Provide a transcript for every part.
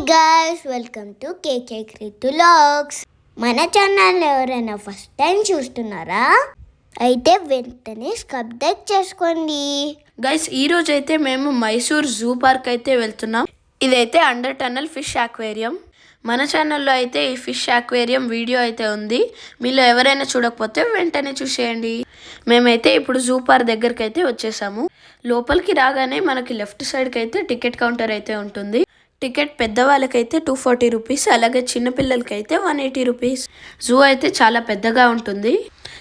Guys, welcome to KK Krithu vlogs. మన channel ఎవరైనా first time చూస్తున్నారా? అయితే వెంటనే సబ్స్క్రైబ్ చేసుకోండి. గైస్, ఈరోజు అయితే మేము మైసూర్ జూ పార్క్ అయితే వెళ్తున్నాం. ఇదైతే అండర్ టన్నల్ ఫిష్ అక్వేరియం. మన ఛానల్లో అయితే ఈ ఫిష్ అక్వేరియం వీడియో అయితే ఉంది. మీలో ఎవరైనా చూడకపోతే వెంటనే చూసేయండి. మేమైతే ఇప్పుడు జూ పార్క్ దగ్గరికి అయితే వచ్చేసాము. లోపలికి రాగానే మనకి లెఫ్ట్ సైడ్కి అయితే టికెట్ కౌంటర్ అయితే ఉంటుంది. టికెట్ పెద్దవాళ్ళకైతే 240 రూపీస్, అలాగే చిన్నపిల్లలకైతే 180 రూపీస్. జూ అయితే చాలా పెద్దగా ఉంటుంది.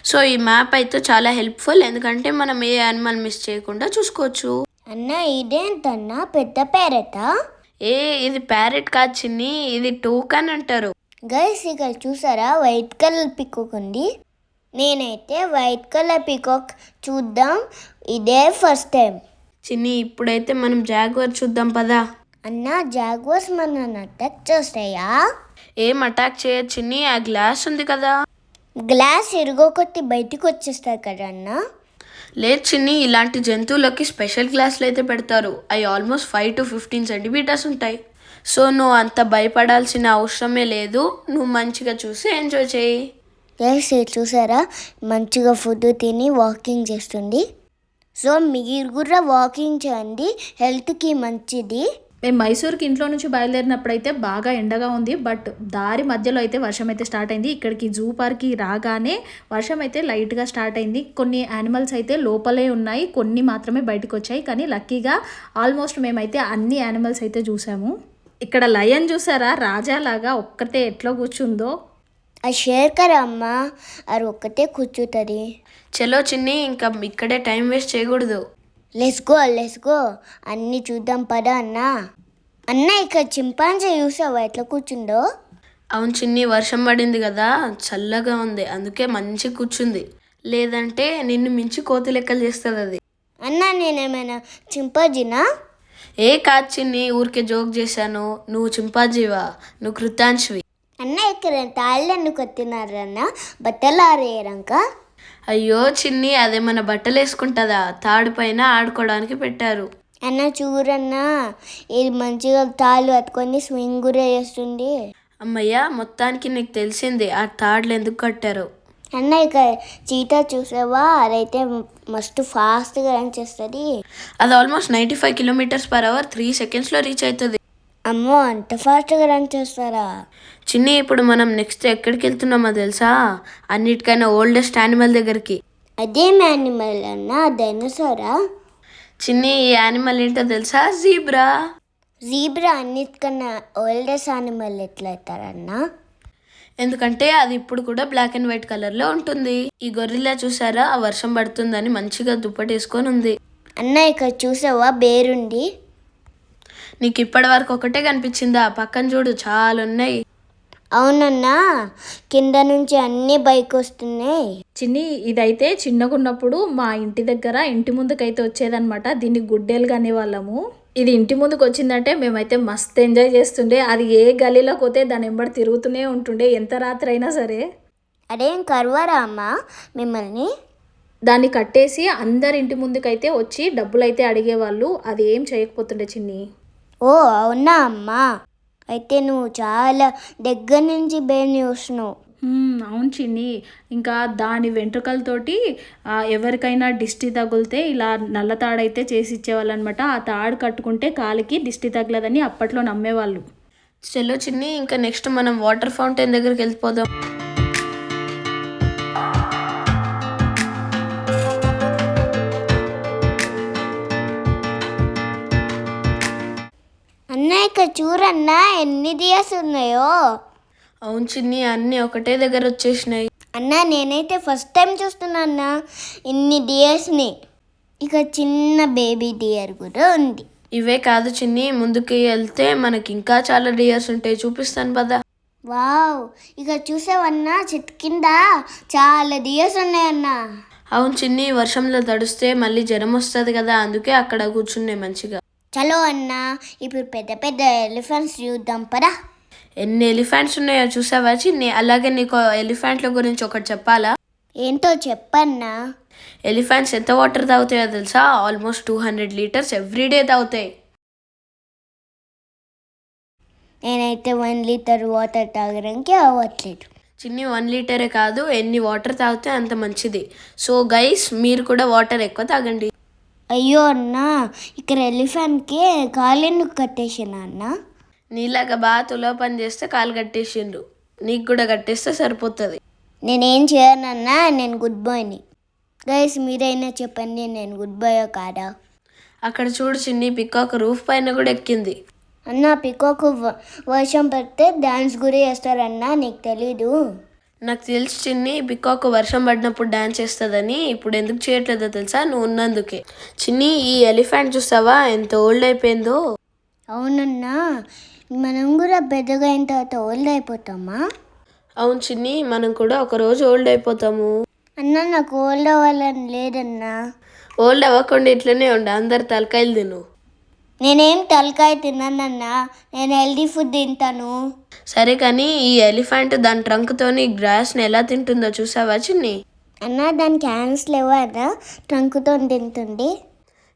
సో ఈ మ్యాప్ అయితే చాలా హెల్ప్ఫుల్, ఎందుకంటే మనం ఏ యానిమల్ మిస్ చేయకుండా చూసుకోవచ్చు. అన్న, ఇదేంటన్నా పెద్ద ప్యారెటా? ఇది ప్యారెట్ కాదు చిన్ని, ఇది టోకన్ అంటారు. గైస్, ఇక్కడ చూసారా వైట్ కలర్ పికాక్ ఉంది. నేనైతే వైట్ కలర్ పికాక్ చూద్దాం, ఇదే ఫస్ట్ టైం. చిన్ని, ఇప్పుడైతే మనం జాగ్వర్ చూద్దాం పదా. అన్న, జాగ్వర్స్ మనల్ని అటాక్ చేస్తాయా? ఏం అటాక్ చేయొచ్చు చిన్ని, ఆ గ్లాస్ ఉంది కదా. గ్లాస్ ఇరుగొకటి బయటికి వచ్చేస్తాయి కదా అన్న. లేదు చిన్ని, ఇలాంటి జంతువులకి స్పెషల్ గ్లాసులు అయితే పెడతారు. అవి ఆల్మోస్ట్ 5 to 15 సెంటీమీటర్స్ ఉంటాయి. సో నువ్వు అంత భయపడాల్సిన అవసరమే లేదు. నువ్వు మంచిగా చూసి ఎంజాయ్ చేయి. గైస్, చూసారా మంచిగా ఫుడ్ తిని వాకింగ్ చేస్తుంది. సో మీరు కూడా వాకింగ్ చేయండి, హెల్త్కి మంచిది. మేము మైసూర్కి ఇంట్లో నుంచి బయలుదేరినప్పుడైతే బాగా ఎండగా ఉంది. బట్ దారి మధ్యలో అయితే వర్షం అయితే స్టార్ట్ అయింది. ఇక్కడికి జూ పార్క్కి రాగానే వర్షం అయితే లైట్గా స్టార్ట్ అయింది. కొన్ని యానిమల్స్ అయితే లోపలే ఉన్నాయి, కొన్ని మాత్రమే బయటకు వచ్చాయి. కానీ లక్కీగా ఆల్మోస్ట్ మేమైతే అన్ని యానిమల్స్ అయితే చూసాము. ఇక్కడ లయన్ చూసారా, రాజాలాగా ఒక్కటే ఎట్లా కూర్చుందో. ఆ షేర్ కదా అమ్మ, అది ఒక్కటే కూర్చుంటుంది. చలో చిన్ని, ఇంకా ఇక్కడే టైం వేస్ట్ చేయకూడదు. లెట్స్ గో అన్నీ చూద్దాం పదా అన్న. అన్న, ఇక్కడ చింపాంజీ చూసావా ఎట్లా కూర్చుందో? అవును చిన్ని, వర్షం పడింది కదా, చల్లగా ఉంది, అందుకే మంచి కూర్చుంది. లేదంటే నిన్ను మించి కోతి లెక్కలు చేస్తుంది అది. అన్న, నేనేమైనా చింపాంజీనా? కాదు చిన్ని, ఊరికే జోక్ చేశాను. నువ్వు చింపాంజీవా? నువ్వు కృతాంశవి. అన్న, ఇక్కడ తాళ్ళు ఎందుకు కత్తినారన్న? బట్టలు ఆరేయరంక? అయ్యో చిన్ని, అదే మన బట్టలు వేసుకుంటుందా, తాడు పైన ఆడుకోవడానికి పెట్టారు. అన్న చూడన్నా, ఇది మంచిగా తాళ్ళు కట్టుకొని స్వింగ్ కూడా చేస్తుంది. అమ్మయ్య, మొత్తానికి నీకు తెలిసింది ఆ తాడులు ఎందుకు కట్టారు. అన్న, ఇక చీతా చూసావా, అదైతే మస్తు ఫాస్ట్గా రన్ చేస్తుంది. అది ఆల్మోస్ట్ 95 km/h 3 secondsలో రీచ్ అవుతుంది. అమ్మో, అంత ఫాస్ట్గా రన్ చేస్తారా? చిన్ని, ఇప్పుడు మనం నెక్స్ట్ ఎక్కడికి వెళ్తున్నామో తెలుసా? అన్నిటికైనా ఓల్డెస్ట్ యానిమల్ దగ్గరికి. అదేం యానిమల్ అన్న? డైనోసారా? చిన్ని, ఈ యానిమల్ ఏంటో తెలుసా? జీబ్రా. జీబ్రా అన్నిటికన్నా ఓల్డెస్ట్ యానిమల్ ఎట్లా అవుతారన్నా? ఎందుకంటే అది ఇప్పుడు కూడా బ్లాక్ అండ్ వైట్ కలర్లో ఉంటుంది. ఈ గొర్రెలా చూసారా, ఆ వర్షం పడుతుందని మంచిగా దుప్పటేసుకొని ఉంది. అన్న, ఇక్కడ చూసావా బేరుంది? నీకు ఇప్పటి వరకు ఒకటే కనిపించిందా? పక్కన చూడు, చాలా ఉన్నాయి. అవునన్నా, కింద నుంచి అన్ని బైక్ వస్తున్నాయి. చిన్ని, ఇదైతే చిన్నగా ఉన్నప్పుడు మా ఇంటి దగ్గర ఇంటి ముందుకైతే వచ్చేదనమాట. దీన్ని గుడ్డేలుగా అనేవాళ్ళము. ఇది ఇంటి ముందుకు వచ్చిందంటే మేమైతే మస్తు ఎంజాయ్ చేస్తుండే. అది ఏ గలీలోకి పోతే దాని వెంబడి తిరుగుతూనే ఉంటుండే, ఎంత రాత్రి అయినా సరే. అదేం కరువరా అమ్మ మిమ్మల్ని? దాన్ని కట్టేసి అందరి ఇంటి ముందుకైతే వచ్చి డబ్బులు అయితే అడిగేవాళ్ళు. అది ఏం చేయకపోతుండే చిన్ని. ఓ అవునా అమ్మా, అయితే నువ్వు చాలా దగ్గర నుంచి బేర్ని చూస్తున్నావు. అవును చిన్ని. ఇంకా దాని వెంట్రుకలతోటి ఎవరికైనా దిష్టి తగిలితే ఇలా నల్ల తాడైతే చేసి ఇచ్చేవాళ్ళు అనమాట. ఆ తాడు కట్టుకుంటే కాలికి దిష్టి తగలదని అప్పట్లో నమ్మేవాళ్ళు. చలో చిన్ని, ఇంకా నెక్స్ట్ మనం వాటర్ ఫౌంటైన్ దగ్గరికి వెళ్ళిపోదాం. అన్న, ఇక్కడ చూడన్నా ఎన్ని డియర్స్ ఉన్నాయో. అవును చిన్ని, అన్నీ ఒకటే దగ్గర వచ్చేసినాయి. అన్న, నేనైతే ఫస్ట్ టైం చూస్తున్నా అన్న ఇన్ని డియర్స్ని. ఇక చిన్న బేబీ డియర్ కూడా ఉంది. ఇవే కాదు చిన్ని, ముందుకి వెళ్తే మనకి ఇంకా చాలా డియర్స్ ఉంటాయి, చూపిస్తాను పదా. వావ్, ఇక చూసావన్నా చెట్టు కింద చాలా డియర్స్ ఉన్నాయన్న. అవును చిన్ని, వర్షంలో తడిస్తే మళ్ళీ జ్వరం వస్తుంది కదా, అందుకే అక్కడ కూర్చున్నాయి మంచిగా. చలో అన్న, ఇప్పుడు పెద్ద పెద్ద ఎలిఫెంట్స్ చూద్దాం పదా. ఎన్ని ఎలిఫెంట్స్ ఉన్నాయో చూసావా చిన్ని? అలాగే నీకు ఎలిఫెంట్ల గురించి ఒకటి చెప్పాలా? ఏంటో చెప్పన్నా. ఎలిఫెంట్స్ ఎంత వాటర్ తాగుతాయో తెలుసా? ఆల్మోస్ట్ 200 లీటర్స్ ఎవ్రీడే తాగుతాయి. నేనైతే 1 లీటర్ వాటర్ తాగడానికి అవ్వట్లేదు. చిన్ని 1 లీటరే కాదు, ఎన్ని వాటర్ తాగితే అంత మంచిది. సో గైస్, మీరు కూడా వాటర్ ఎక్కువ తాగండి. అయ్యో అన్న, ఇక్కడ ఎలిఫెంట్కి కాలెందుకు కట్టేసాను అన్న? నీలాగా బాగా తులో పని చేస్తే కాలు కట్టేసిండ్రు, నీకు కూడా కట్టేస్తే సరిపోతుంది. నేనేం చేయనన్నా, నేను గుడ్ బాయ్ని. గైస్ మీరైనా చెప్పండి, నేను గుడ్ బాయ్ కాదా? అక్కడ చూడు చిన్ని, పికాక్ రూఫ్ పైన కూడా ఎక్కింది. అన్న పికాక్ వర్షం పడితే డ్యాన్స్ కూడా చేస్తారన్నా, నీకు తెలీదు? నాకు తెలుసు చిన్ని, పికాక్ వర్షం పడినప్పుడు డ్యాన్స్ చేస్తుందని. ఇప్పుడు ఎందుకు చేయట్లేదో తెలుసా? నువ్వు ఉన్నందుకే. చిన్ని, ఈ ఎలిఫెంట్ చూసావా ఎంత ఓల్డ్ అయిపోయిందో? అవునన్నా, మనం కూడా పెద్దగా అయిన తర్వాత ఓల్డ్ అయిపోతామా? అవును చిన్ని, మనం కూడా ఒకరోజు ఓల్డ్ అయిపోతాము. అన్న నాకు ఓల్డ్ అవ్వాలని లేదన్నా. ఓల్డ్ అవ్వకుండా ఇట్లనే ఉండు, అందరు తలకాయలు తిను. నేనేం తలకాయ తిన్నానన్నా, నేను హెల్దీ ఫుడ్ తింటాను. సరే కానీ ఈ ఎలిఫెంట్ దాని ట్రంక్తోని గ్రాస్ని ఎలా తింటుందో చూసావా చిన్ని? అన్న దానికి హ్యాండ్స్ లేవా అన్న, ట్రంక్తో తింటుంది?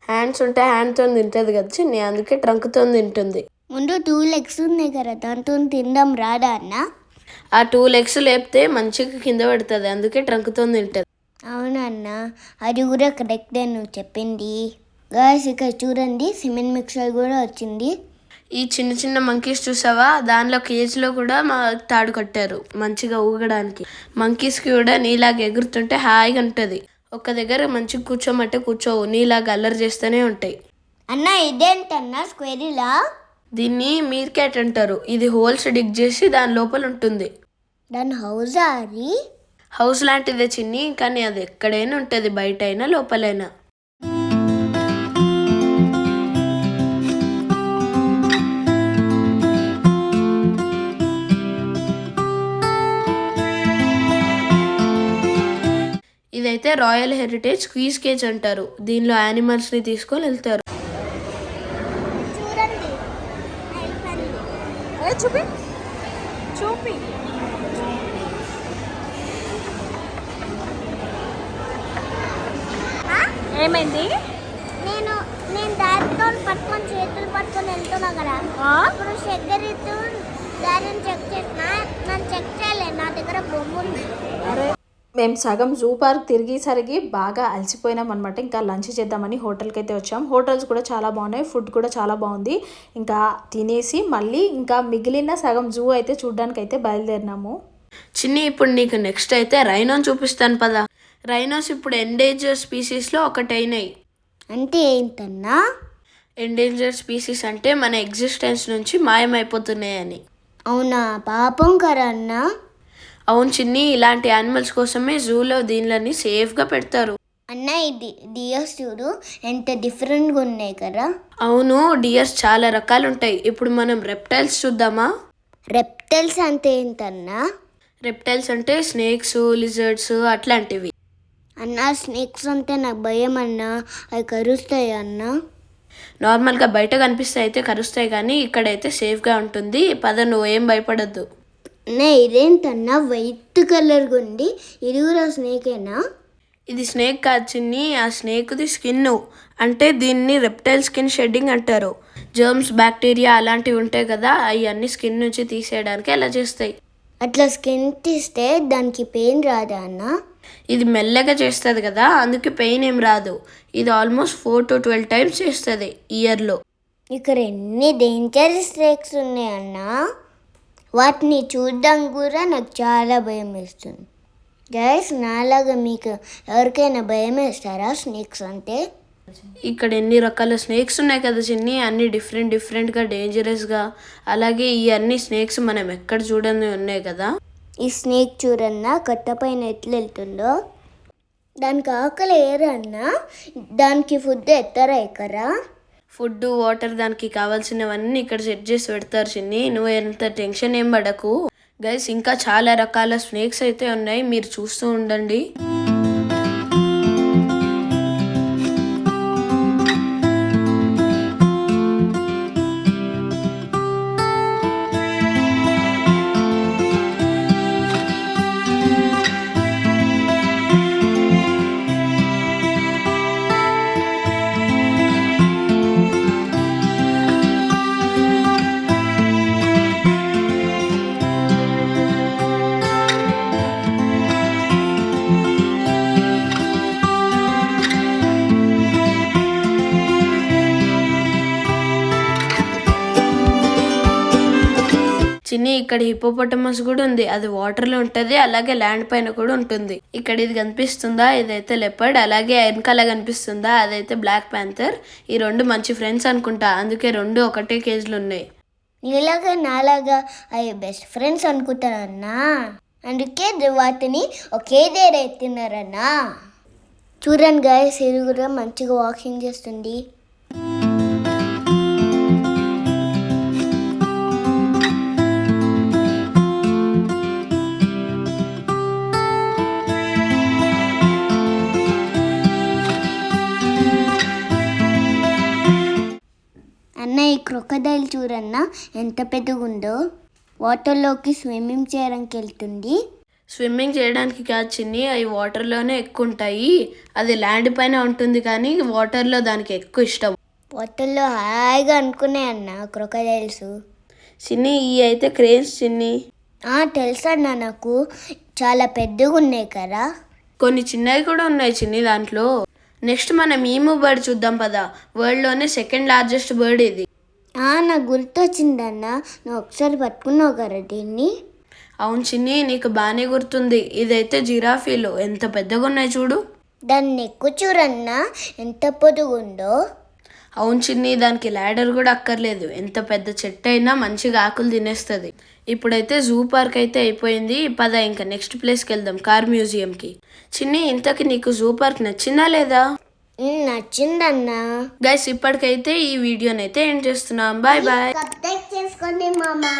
హ్యాండ్స్ ఉంటే హ్యాండ్తో తింటుంది కదా చిన్ని, అందుకే ట్రంక్తో తింటుంది. ముందు 2 లెగ్స్ ఉన్నాయి కదా, దాంతో తినడం రాదా అన్న? ఆ 2 లెగ్స్ లేపితే మంచిగా కింద పడుతుంది, అందుకే ట్రంక్తో తింటుంది. అవునన్న, అది కూడా కరెక్టే నువ్వు చెప్పింది. గాయస్ ఇక్కడ చూడండి, సిమెంట్ మిక్సర్ కూడా వచ్చింది. ఈ చిన్న చిన్న మంకీస్ చూసావా, దానిలో కేజ్లో కూడా మా తాడు కట్టారు మంచిగా ఊగడానికి. మంకీస్కి కూడా నీలాగా ఎగురుతుంటే హాయిగా ఉంటుంది. ఒక దగ్గర మంచిగా కూర్చోమంటే కూర్చోవు, నీలాగా అల్లరి చేస్తూనే ఉంటాయి. అన్న ఇదేంటన్నా స్క్వేరీలా? దీన్ని మీర్ క్యాట్ అంటారు. ఇది హోల్స్ డిగ్ చేసి దాని లోపల ఉంటుంది. దాని హౌజా అది? హౌస్ లాంటిదే చిన్ని, కానీ అది ఎక్కడైనా ఉంటుంది, బయట అయినా లోపలైనా. ఇదైతే రాయల్ హెరిటేజ్ క్వీజ్ కేజ్ అంటారు. దీనిలో యానిమల్స్ని తీసుకొని వెళ్తారు. చూపి చూపి ఏమైంది? నేను దారితో పట్టుకొని చేతులు పట్టుకొని వెళ్తున్నా కదా, అప్పుడు షెగ్గరితో దారిని చెక్ చేసిన, నన్ను చెక్ చేయలేదు, నా దగ్గర బొమ్మ ఉంది. మేము సగం జూ పార్క్ తిరిగేసరికి బాగా అలసిపోయినాం అనమాట. ఇంకా లంచ్ చేద్దామని హోటల్కి అయితే వచ్చాం. హోటల్స్ కూడా చాలా బాగున్నాయి, ఫుడ్ కూడా చాలా బాగుంది. ఇంకా తినేసి మళ్ళీ ఇంకా మిగిలిన సగం జూ అయితే చూడడానికి అయితే బయలుదేరినాము. చిన్ని, ఇప్పుడు నీకు నెక్స్ట్ అయితే రైనోని చూపిస్తాను పదా. రైనోస్ ఇప్పుడు ఎండేంజర్ స్పీసీస్లో ఒకటైనాయి. అంటే ఏంటన్నా? ఎండేంజర్ స్పీసీస్ అంటే మన ఎగ్జిస్టెన్స్ నుంచి మాయమైపోతున్నాయని. అవునా, పాపం కదా అన్న. అవును చిన్ని, ఇలాంటి యానిమల్స్ కోసమే జూలో దీనిలని సేఫ్గా పెడతారు. అన్న ఇది డియర్స్ చూడు ఎంత డిఫరెంట్గా ఉన్నాయి కదా. అవును, డియర్స్ చాలా రకాలు ఉంటాయి. ఇప్పుడు మనం రెప్టైల్స్ చూద్దామా? రెప్టైల్స్ అంటే ఏంటన్నా? రెప్టైల్స్ అంటే స్నేక్స్, లిజర్డ్స్ అట్లాంటివి. అన్న స్నేక్స్ అంటే నాకు భయం అన్న, అవి కరుస్తాయి అన్న. నార్మల్గా బయట కనిపిస్తాయి అయితే కరుస్తాయి, కానీ ఇక్కడైతే సేఫ్గా ఉంటుంది. పద, నువ్వు ఏం భయపడద్దు. అన్న ఇదేంటన్నా వైట్ కలర్గా ఉంది, ఇది కూడా స్నేకేనా? ఇది స్నేక్ కాదు చిన్ని, ఆ స్నేక్ది స్కిన్. అంటే దీన్ని రెప్టైల్ స్కిన్ షెడ్డింగ్ అంటారు. జర్మ్స్, బ్యాక్టీరియా అలాంటివి ఉంటాయి కదా, అవన్నీ స్కిన్ నుంచి తీసేయడానికి అలా చేస్తాయి. అట్లా స్కిన్ తీస్తే దానికి పెయిన్ రాదా అన్న? ఇది మెల్లగా చేస్తుంది కదా, అందుకే పెయిన్ ఏం రాదు. ఇది ఆల్మోస్ట్ 4 to 12 times చేస్తుంది ఇయర్లో. ఇక్కడ ఎన్ని డేంజరస్ స్నేక్స్ ఉన్నాయన్నా, వాటిని చూడడం కూడా నాకు చాలా భయం వేస్తుంది. గైస్ నాలాగా మీకు ఎవరికైనా భయం వేస్తారా స్నేక్స్ అంటే? ఇక్కడ ఎన్ని రకాల స్నేక్స్ ఉన్నాయి కదా చిన్ని, అన్ని డిఫరెంట్గా డేంజరస్గా. అలాగే ఈ అన్ని స్నేక్స్ మనం ఎక్కడ చూడని ఉన్నాయి కదా. ఈ స్నేక్ చూడన్నా కట్ట పైన ఎట్లా వెళ్తుందో, దానికి ఆకలి ఏరన్నా, దానికి ఫుడ్ ఎత్తరా ఎక్కరా? ఫుడ్, వాటర్, దానికి కావాల్సినవన్నీ ఇక్కడ సెట్ చేసి పెడతారు చిన్ని, నువ్వు ఎంత టెన్షన్ ఏం పడకు. గైస్ ఇంకా చాలా రకాల స్నేక్స్ అయితే ఉన్నాయి, మీరు చూస్తూ ఉండండి. చిన్ని ఇక్కడ హిపోపొటమస్ కూడా ఉంది. అది వాటర్ లో ఉంటది, అలాగే ల్యాండ్ పైన కూడా ఉంటుంది. ఇక్కడ ఇది కనిపిస్తుందా, ఇదైతే లెపర్డ్. అలాగే వెనకాల కనిపిస్తుందా, అదైతే బ్లాక్ ప్యాంథర్. ఈ రెండు మంచి ఫ్రెండ్స్ అనుకుంటా, అందుకే రెండు ఒకటే కేజ్ లో ఉన్నాయి. నీలాగా నాలాగా అవి బెస్ట్ ఫ్రెండ్స్ అనుకుంటారన్నా, అందుకే వాటిని ఒకే దగ్గర ఎత్తున్నారన్నా. చూడండి గాయస్, ఇది కూడా మంచిగా వాకింగ్ చేస్తుంది. అన్న ఈ క్రొకడైల్ చూడన్నా ఎంత పెద్దగా ఉందో. వాటర్లోకి స్విమ్మింగ్ చేయడానికి వెళ్తుంది. స్విమ్మింగ్ చేయడానికి కాదు చిన్ని, అవి వాటర్లోనే ఎక్కువ ఉంటాయి. అది ల్యాండ్ పైన ఉంటుంది కానీ వాటర్లో దానికి ఎక్కువ ఇష్టం. వాటర్లో హాయిగా అనుకునే అన్న క్రొకడైల్స్. చిన్ని ఈ అయితే క్రేన్స్ చిన్ని. తెలుసన్నా, నాకు చాలా పెద్దగా ఉన్నాయి కదా. కొన్ని చిన్నవి కూడా ఉన్నాయి చిన్ని దాంట్లో. నెక్స్ట్ మనం ఈము బర్డ్ చూద్దాం పదా. వరల్డ్లోనే సెకండ్ లార్జెస్ట్ బర్డ్ ఇది. నాకు గుర్తొచ్చిందన్న, నువ్వు ఒకసారి పట్టుకున్నావు కదా దీన్ని. అవును చిన్ని, నీకు బాగానే గుర్తుంది. ఇదైతే జిరాఫీలు, ఎంత పెద్దగా ఉన్నాయి చూడు. దాన్ని ఎక్కువ చూడన్నా ఎంత పొడుగు ఉందో. అవును చిన్ని, దానికి ల్యాడర్ కూడా అక్కర్లేదు. ఎంత పెద్ద చెట్టు అయినా మంచిగా ఆకులు తినేస్తుంది. ఇప్పుడైతే జూ పార్క్ అయితే అయిపోయింది. పద ఇంకా నెక్స్ట్ ప్లేస్కి వెళ్దాం, కార్ మ్యూజియంకి. చిన్ని ఇంతకి నీకు జూ పార్క్ నచ్చిందా లేదా? నచ్చిందన్నా. గైస్ ఇప్పటికైతే ఈ వీడియోనైతే ఎండ్ చేస్తున్నాం. Bye bye. సబ్స్క్రైబ్ చేసుకోండి మామా.